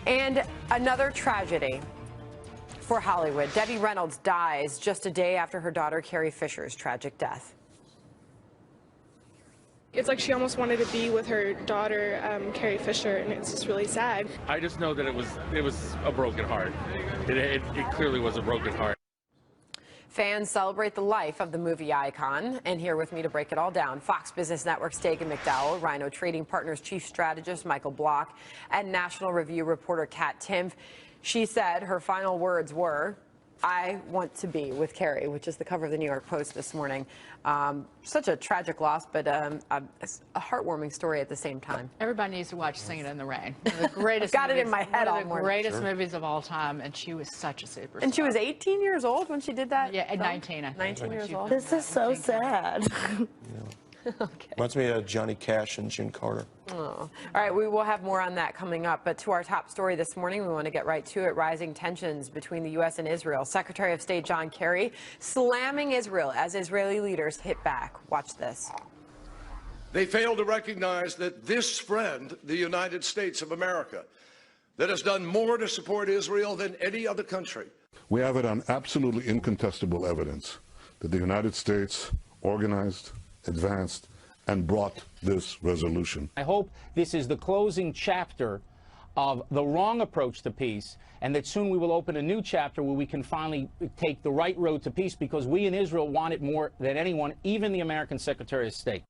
And another tragedy for Hollywood. Debbie Reynolds dies just a day after her daughter Carrie Fisher's tragic death. It's like she almost wanted to be with her daughter, Carrie Fisher, and it's just really sad. I just know that it was a broken heart. It clearly was a broken heart. Fans celebrate the life of the movie icon, and here with me to break it all down, Fox Business Network's Dagen McDowell, Rhino Trading Partners Chief Strategist Michael Block, and National Review reporter Katherine Timpf. She said her final words were, "I want to be with Carrie," which is the cover of the New York Post this morning. Such a tragic loss, but a heartwarming story at the same time. Everybody needs to watch Singing in the Rain. The greatest Got it in my head all morning. One of the greatest movies of all time, and she was such a superstar. And she was 18 years old when she did that? Yeah, at 19, I think. 19 years old. This is so sad. Okay. Reminds me of Johnny Cash and June Carter. Oh. All right, we will have more on that coming up. But to our top story this morning, we want to get right to it. Rising tensions between the U.S. and Israel. Secretary of State John Kerry slamming Israel as Israeli leaders hit back. Watch this. They fail to recognize that this friend, the United States of America, that has done more to support Israel than any other country. We have it on absolutely incontestable evidence that the United States organized, advanced, and brought this resolution. I hope this is the closing chapter of the wrong approach to peace, and that soon we will open a new chapter where we can finally take the right road to peace, because we in Israel want it more than anyone, even the American Secretary of State.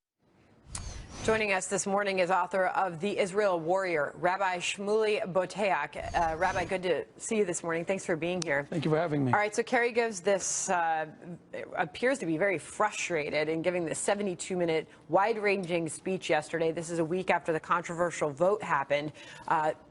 Joining us this morning is author of The Israel Warrior, Rabbi Shmuley Boteach. Rabbi, good to see you this morning. Thanks for being here. Thank you for having me. All right, so Kerry gives this, appears to be very frustrated in giving this 72-minute wide-ranging speech yesterday. This is a week after the controversial vote happened.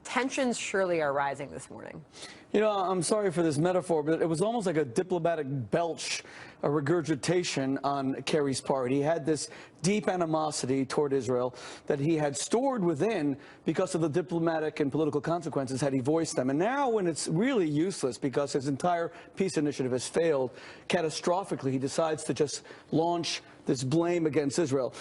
Tensions surely are rising this morning. You know, I'm sorry for this metaphor, but it was almost like a diplomatic belch, a regurgitation on Kerry's part. He had this deep animosity toward Israel that he had stored within because of the diplomatic and political consequences had he voiced them. And now when it's really useless because his entire peace initiative has failed catastrophically, he decides to just launch this blame against Israel.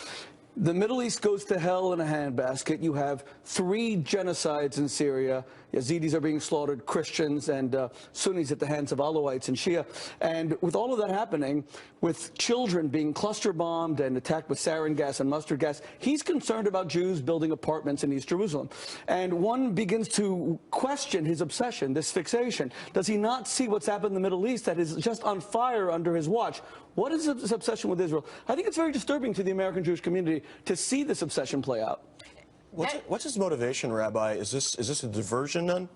The Middle East goes to hell in a handbasket. You have 3 genocides in Syria. Yazidis are being slaughtered, Christians and Sunnis at the hands of Alawites and Shia. And with all of that happening, with children being cluster bombed and attacked with sarin gas and mustard gas, he's concerned about Jews building apartments in East Jerusalem. And one begins to question his obsession, this fixation. Does he not see what's happened in the Middle East that is just on fire under his watch? What is this obsession with Israel? I think it's very disturbing to the American Jewish community to see this obsession play out. What's his motivation, Rabbi? Is this a diversion then?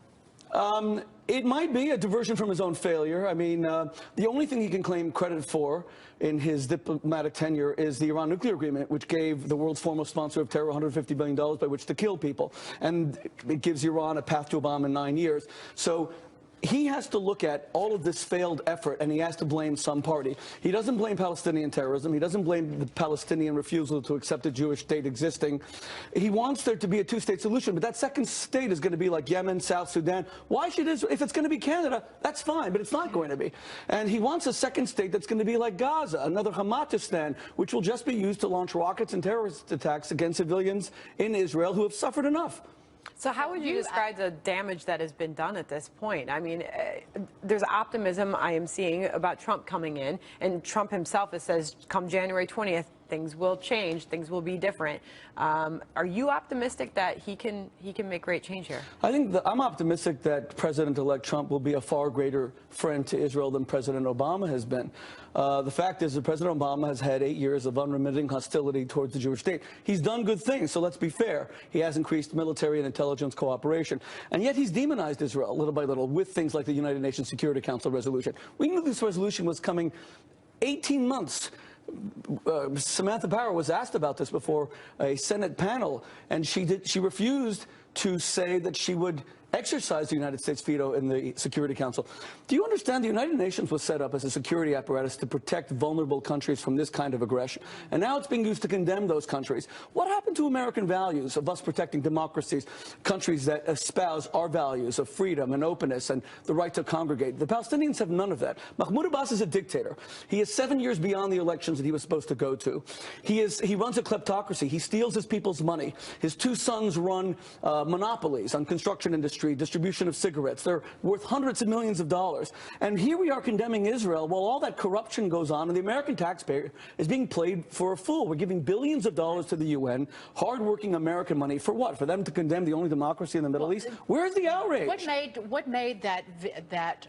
It might be a diversion from his own failure. I mean, the only thing he can claim credit for in his diplomatic tenure is the Iran nuclear agreement, which gave the world's foremost sponsor of terror $150 billion by which to kill people. And it gives Iran a path to a bomb in 9 years. So he has to look at all of this failed effort, and he has to blame some party. He doesn't blame Palestinian terrorism. He doesn't blame the Palestinian refusal to accept a Jewish state existing. He wants there to be a 2-state solution, but that second state is going to be like Yemen, South Sudan. Why should Israel? If it's going to be Canada, that's fine, but it's not going to be. And he wants a second state that's going to be like Gaza, another Hamatistan, which will just be used to launch rockets and terrorist attacks against civilians in Israel who have suffered enough. So how would you describe the damage that has been done at this point? I mean, there's optimism I am seeing about Trump coming in, and Trump himself says come January 20th, things will change, things will be different. Are you optimistic that he can make great change here? I'm optimistic that President-elect Trump will be a far greater friend to Israel than President Obama has been. The fact is that President Obama has had 8 years of unremitting hostility towards the Jewish state. He's done good things, so let's be fair. He has increased military and intelligence cooperation, and yet he's demonized Israel little by little with things like the United Nations Security Council resolution. We knew this resolution was coming 18 months. Samantha Power was asked about this before a Senate panel, and she refused to say that she would exercise the United States veto in the Security Council. Do you understand the United Nations was set up as a security apparatus to protect vulnerable countries from this kind of aggression? And now it's being used to condemn those countries. What happened to American values of us protecting democracies, countries that espouse our values of freedom and openness and the right to congregate? The Palestinians have none of that. Mahmoud Abbas is a dictator. He is 7 years beyond the elections that he was supposed to go to. He runs a kleptocracy. He steals his people's money. His 2 sons run monopolies on construction industry, distribution of cigarettes. They're worth hundreds of millions of dollars. And here we are condemning Israel while all that corruption goes on, and the American taxpayer is being played for a fool. We're giving billions of dollars to the UN, hardworking American money, for what? For them to condemn the only democracy in the Middle East? Where's the outrage? What made that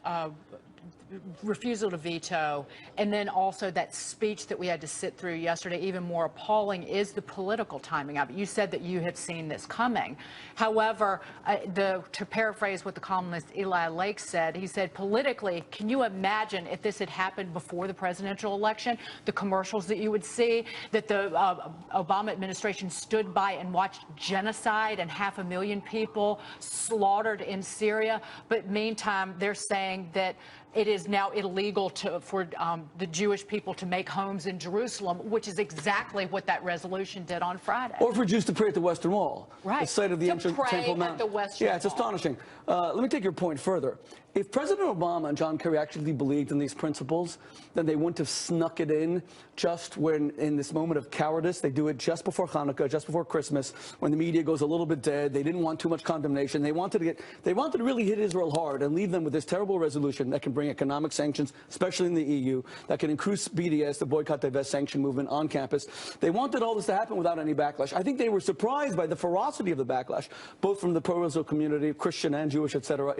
refusal to veto, and then also that speech that we had to sit through yesterday, even more appalling, is the political timing of it. You said that you had seen this coming. However, to paraphrase what the columnist Eli Lake said, he said, politically, can you imagine if this had happened before the presidential election, the commercials that you would see, that the Obama administration stood by and watched genocide and 500,000 people slaughtered in Syria, but meantime, they're saying that it is now illegal for the Jewish people to make homes in Jerusalem, which is exactly what that resolution did on Friday. Or for Jews to pray at the Western Wall, right? The site of the ancient Temple Mount. Yeah, it's astonishing. Let me take your point further. If President Obama and John Kerry actually believed in these principles, then they wouldn't have snuck it in just when, in this moment of cowardice, they do it just before Hanukkah, just before Christmas, when the media goes a little bit dead. They didn't want too much condemnation. They wanted to really hit Israel hard and leave them with this terrible resolution that can bring economic sanctions, especially in the EU, that can increase BDS, the boycott, divest, sanction movement on campus. They wanted all this to happen without any backlash. I think they were surprised by the ferocity of the backlash, both from the pro-Israel community, Christian and Jewish, etc.,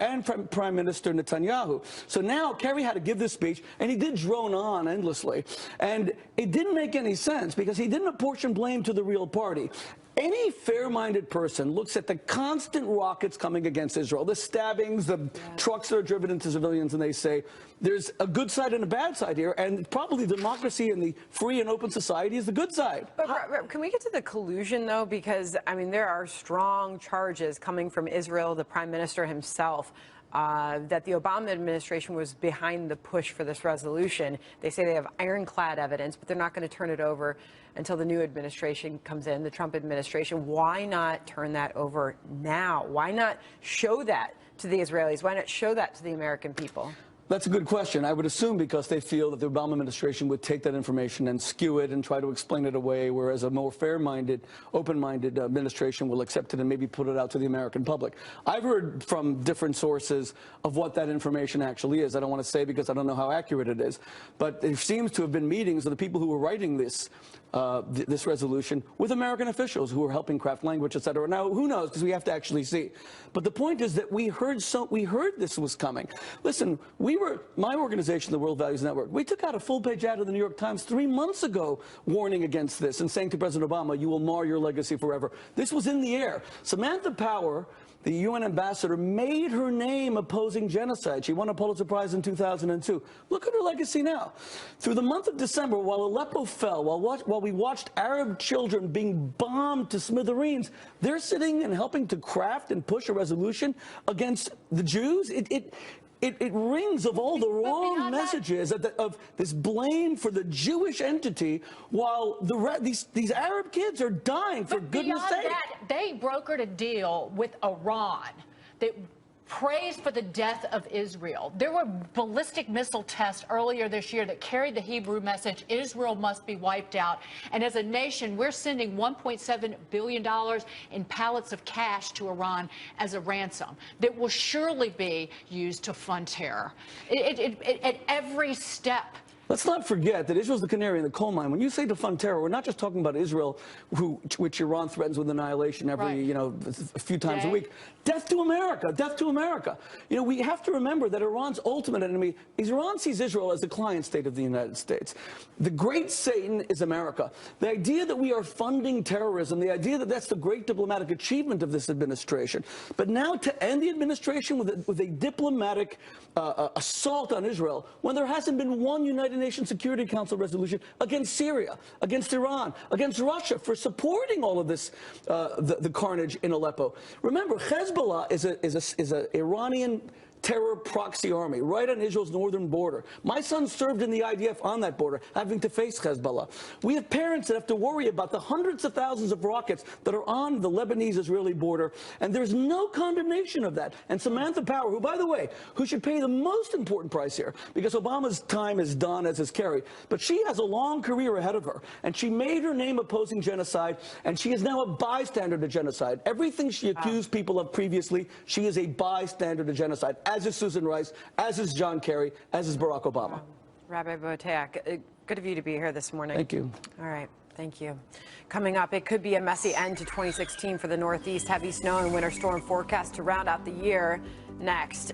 and from Prime Minister Netanyahu. So now Kerry had to give this speech, and he did drone on endlessly. And it didn't make any sense because he didn't apportion blame to the real party. Any fair-minded person looks at the constant rockets coming against Israel, the stabbings, the trucks that are driven into civilians, and they say, there's a good side and a bad side here, and probably democracy and the free and open society is the good side. But can we get to the collusion, though? Because, I mean, there are strong charges coming from Israel, the Prime Minister himself, that the Obama administration was behind the push for this resolution. They say they have ironclad evidence, but they're not going to turn it over until the new administration comes in, the Trump administration. Why not turn that over now? Why not show that to the Israelis? Why not show that to the American people? That's a good question. I would assume because they feel that the Obama administration would take that information and skew it and try to explain it away, whereas a more fair-minded, open-minded administration will accept it and maybe put it out to the American public. I've heard from different sources of what that information actually is. I don't want to say because I don't know how accurate it is, but there seems to have been meetings of the people who were writing this this resolution with American officials who are helping craft language, et cetera. Now, who knows, because we have to actually see. But the point is that we heard this was coming. Listen, my organization, the World Values Network, we took out a full-page ad of the New York Times 3 months ago warning against this and saying to President Obama, you will mar your legacy forever. This was in the air. Samantha Power, the UN ambassador, made her name opposing genocide. She won a Pulitzer Prize in 2002. Look at her legacy now. Through the month of December, while Aleppo fell, while we watched Arab children being bombed to smithereens, they're sitting and helping to craft and push a resolution against the Jews. It rings of all the wrong messages of this blame for the Jewish entity, while these Arab kids are dying, for goodness sake. Beyond that, they brokered a deal with Iran that praised for the death of Israel. There were ballistic missile tests earlier this year that carried the Hebrew message, Israel must be wiped out. And as a nation, we're sending $1.7 billion in pallets of cash to Iran as a ransom that will surely be used to fund terror. At every step. Let's not forget that Israel's the canary in the coal mine. When you say to fund terror, we're not just talking about Israel, which Iran threatens with annihilation every, a few times a week. Death to America, death to America. You know, we have to remember that Iran's ultimate enemy is Iran sees Israel as the client state of the United States. The great Satan is America. The idea that we are funding terrorism, the idea that that's the great diplomatic achievement of this administration. But now to end the administration with a diplomatic assault on Israel, when there hasn't been one United Nations Security Council resolution against Syria, against Iran, against Russia for supporting all of this, the carnage in Aleppo. Remember, Hezbollah is an Iranian terror proxy army right on Israel's northern border. My son served in the IDF on that border, having to face Hezbollah. We have parents that have to worry about the hundreds of thousands of rockets that are on the Lebanese-Israeli border, and there's no condemnation of that. And Samantha Power, who, by the way, who should pay the most important price here, because Obama's time is done, as is Kerry, but she has a long career ahead of her, and she made her name opposing genocide, and she is now a bystander to genocide. Everything she accused people of previously, she is a bystander to genocide, as is Susan Rice, as is John Kerry, as is Barack Obama. Rabbi Boteach, good of you to be here this morning. Thank you. All right. Thank you. Coming up, it could be a messy end to 2016 for the Northeast. Heavy snow and winter storm forecast to round out the year next.